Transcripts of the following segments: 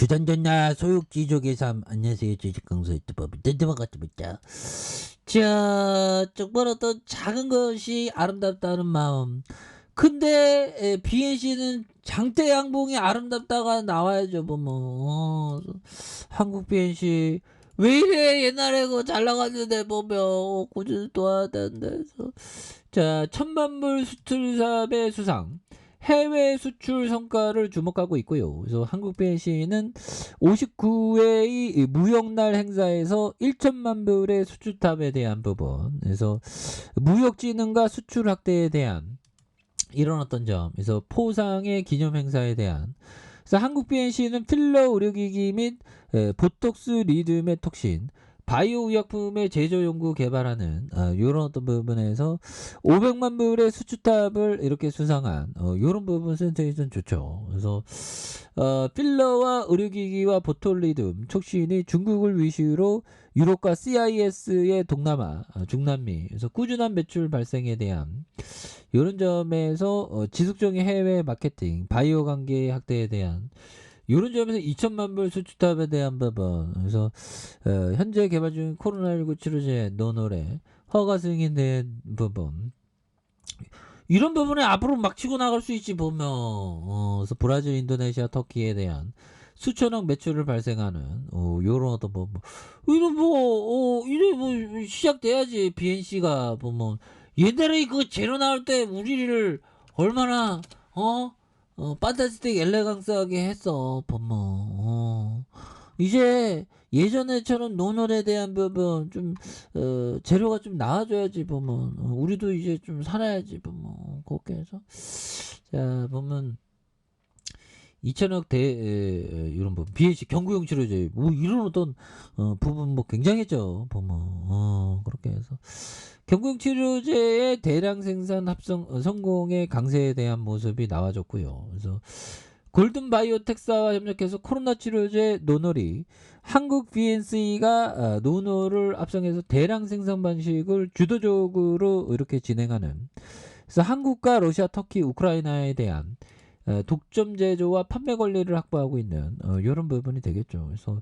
주전전야 소육지족의 삶. 안녕하세요. 주식강사 유튜버 든든한 같습니다. 자, 정말 어떤 작은 것이 아름답다는 마음. 근데 BNC는 장대 양봉이 아름답다가 나와야죠. 한국 BNC 왜 이래? 옛날에 그거 잘 나갔는데 보면 꾸준히 또 해야 되는데. 자, 천만불 수출 사업의 수상. 해외 수출 성과를 주목하고 있고요. 그래서 한국 BNC는 59회의 무역날 행사에서 1천만 불의 수출탑에 대한 부분, 그래서 무역진흥과 수출 확대에 대한 이런 어떤 점, 그래서 포상의 기념 행사에 대한, 그래서 한국 BNC는 필러 의료기기 및 보톡스 리듬의 톡신, 바이오 의약품의 제조 연구 개발하는 이런 어떤 부분에서 500만 불의 수출탑을 이렇게 수상한 이런 부분 센터에서는 좋죠. 그래서 필러와 의료기기와 보톨리듬 촉신이 중국을 위시로 유럽과 CIS의 동남아, 중남미, 그래서 꾸준한 매출 발생에 대한 이런 점에서 지속적인 해외 마케팅, 바이오 관계 확대에 대한 이런 점에서 2천만 불 수출탑에 대한 부분, 그래서 현재 개발 중인 코로나19 치료제 노노래 허가 승인된 부분, 이런 부분에 앞으로 막 치고 나갈 수 있지 보면. 그래서 브라질, 인도네시아, 터키에 대한 수천억 매출을 발생하는 요런 어떤 이런 시작돼야지. BNC가 보면 옛날에 그 재료 나올 때 우리를 얼마나 판타스틱 엘레강스하게 했어 보면. 이제 예전에처럼 노nor에 대한 부분 좀 재료가 좀 나와줘야지 보면. 우리도 이제 좀 살아야지 보면. 그렇게 해서 자 보면 2천억 대 이런 부분 BNC 경구용 치료제 이런 어떤 부분 굉장했죠 보면. 그렇게 해서 경구용 치료제의 대량 생산 합성 성공의 강세에 대한 모습이 나와줬고요. 그래서 골든 바이오텍사와 협력해서 코로나 치료제 노놀이 한국 BNC가 노놀을 합성해서 대량 생산 방식을 주도적으로 이렇게 진행하는, 그래서 한국과 러시아, 터키, 우크라이나에 대한 독점 제조와 판매 권리를 확보하고 있는 이런 부분이 되겠죠. 그래서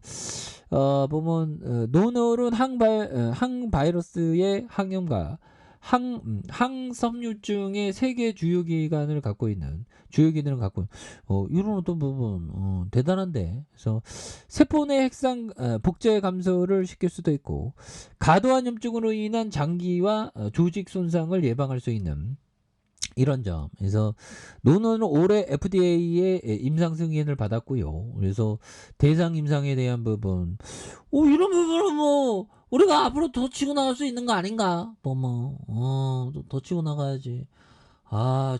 보면 노놀은 항바이러스의 항염과 항섬유증의 세계 주요 기관을 갖고 있는 주요 기능을 갖고 이런 어떤 부분 대단한데. 그래서 세포 내 핵상 복제 감소를 시킬 수도 있고 과도한 염증으로 인한 장기와 조직 손상을 예방할 수 있는 이런 점. 그래서 노노는 올해 FDA의 임상 승인을 받았고요. 그래서 대상 임상에 대한 부분, 이런 부분은 우리가 앞으로 더 치고 나갈 수 있는 거 아닌가? 더 치고 나가야지.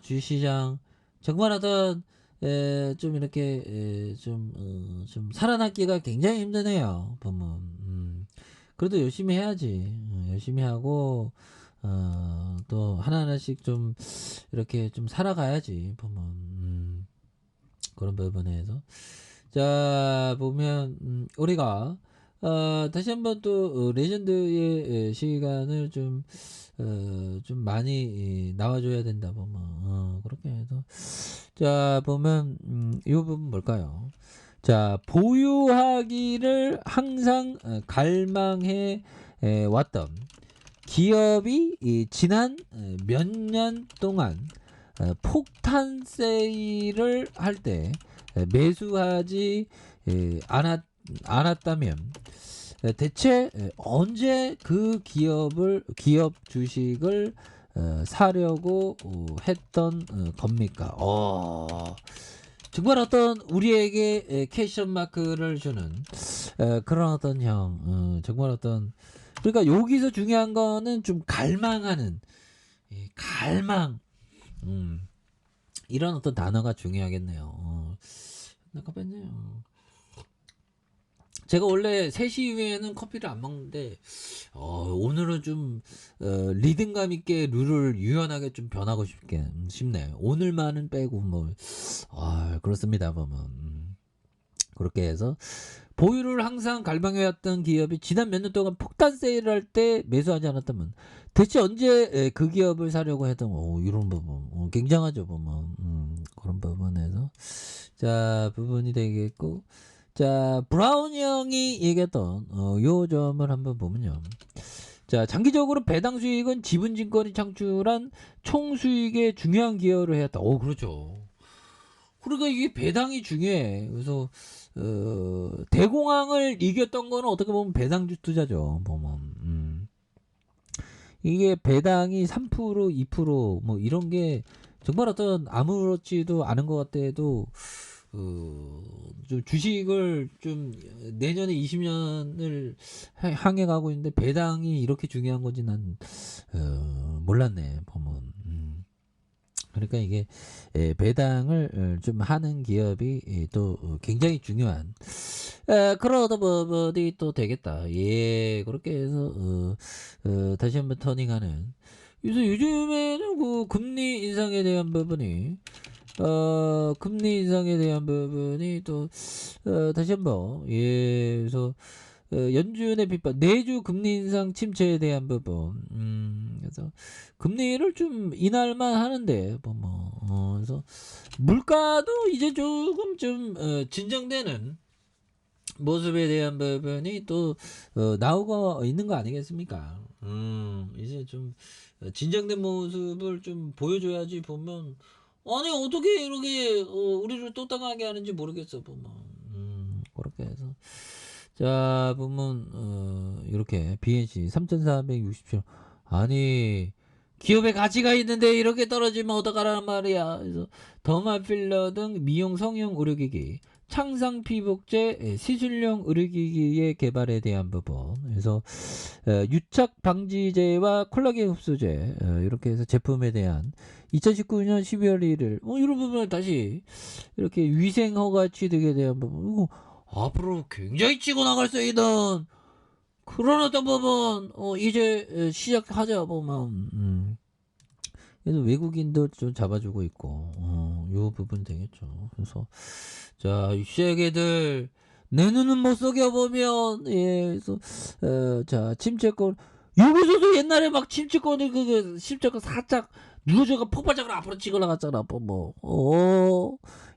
주식시장 정말 어떤 좀 이렇게 좀 살아남기가 굉장히 힘드네요. 그래도 열심히 해야지. 열심히 하고 또 하나하나씩 좀 이렇게 좀 살아가야지 보면. 그런 부분에서 자 보면 우리가 다시 한번 또 레전드의 시간을 좀 많이 나와줘야 된다 보면. 그렇게 해서 자 보면 이 부분 뭘까요? 자, 보유하기를 항상 갈망해 왔던 기업이 지난 몇 년 동안 폭탄 세일을 할 때 매수하지 않았다면 대체 언제 그 기업 주식을 사려고 했던 겁니까? 정말 어떤 우리에게 캐션 마크를 주는 그런 어떤 정말 어떤, 그러니까 여기서 중요한 거는 좀 갈망하는 갈망, 이런 어떤 단어가 중요하겠네요. 잠깐만요. 제가 원래 3시 이후에는 커피를 안 먹는데 오늘은 좀 리듬감 있게 룰을 유연하게 좀 변하고 싶네. 오늘만은 빼고 그렇습니다 보면. 그렇게 해서 보유를 항상 갈망해왔던 기업이 지난 몇 년 동안 폭탄 세일을 할 때 매수하지 않았다면 대체 언제 그 기업을 사려고 했던 이런 부분 굉장하죠 보면. 그런 부분에서 자 부분이 되겠고, 자, 브라운 형이 얘기했던 요 점을 한번 보면요. 자, 장기적으로 배당 수익은 지분 증권이 창출한 총 수익에 중요한 기여를 해왔다. 그렇죠. 그러니까 이게 배당이 중요해. 그래서 대공황을 이겼던 거는 어떻게 보면 배당주 투자죠. 보면 이게 배당이 3% 2% 이런 게 정말 어떤 아무렇지도 않은 것 같아도 좀 주식을 좀 내년에 20년을 향해 가고 있는데 배당이 이렇게 중요한 건지 난 몰랐네. 보면 그러니까 이게 배당을 좀 하는 기업이 또 굉장히 중요한 그러다 보니 또 되겠다. 그렇게 해서 다시 한번 터닝하는. 그래서 요즘에는 그 금리 인상에 대한 부분이 금리 인상에 대한 부분이 또 다시 한번 그래서 연준의 비판, 내주 금리 인상 침체에 대한 부분. 그래서 금리를 좀 인하할만 하는데 그래서 물가도 이제 조금 좀 진정되는 모습에 대한 부분이 또 나오고 있는 거 아니겠습니까? 이제 좀 진정된 모습을 좀 보여줘야지 보면 아니 어떻게 이렇게 우리를 또 당하게 하는지 모르겠어 보면 그렇게 해서 자 보면 이렇게 BNC 3,467 아니 기업의 가치가 있는데 이렇게 떨어지면 어떡하라는 말이야. 그래서 더마필러 등 미용 성형 의료기기 창상 피복제 시술용 의료기기의 개발에 대한 부분. 그래서 유착 방지제와 콜라겐 흡수제 이렇게 해서 제품에 대한 2019년 12월 1일 이런 부분을 다시 이렇게 위생 허가 취득에 대한 부분. 이거 앞으로 굉장히 치고 나갈 수 있는 그런 어떤 부분 이제 시작하자 보면 그래서 외국인도 좀 잡아주고 있고 요 부분 되겠죠. 그래서 자, 이 쉐개들 내 눈은 못 속여보면 그래서 자 침체권 여기서도 옛날에 막 침체권을 그 침체권 살짝 누워져가 폭발적으로 앞으로 치고 나갔잖아.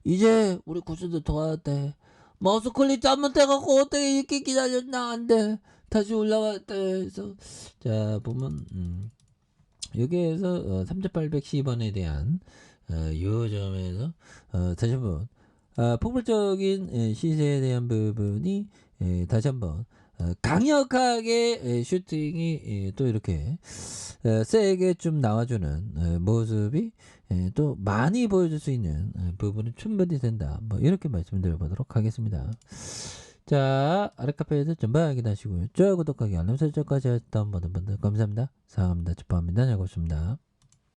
이제 우리 구주들 도와야 돼. 마우스 클릭 잘못해갖고 어떻게 이렇게 기다렸나 안돼. 다시 올라왔대. 그래서 자 보면 여기에서 3810원에 대한 요 점에서 다시 한번 폭발적인 시세에 대한 부분이 다시 한번 강력하게 슈팅이 또 이렇게 세게 좀 나와주는 모습이 또 많이 보여줄 수 있는 부분이 충분히 된다. 이렇게 말씀드려보도록 하겠습니다. 자, 아랫카페에서 전방 확인하시고요. 좋아요, 구독하기, 알람 설정까지 하셨던 모든 분들 감사합니다. 사랑합니다. 축복합니다. 잘 고맙습니다.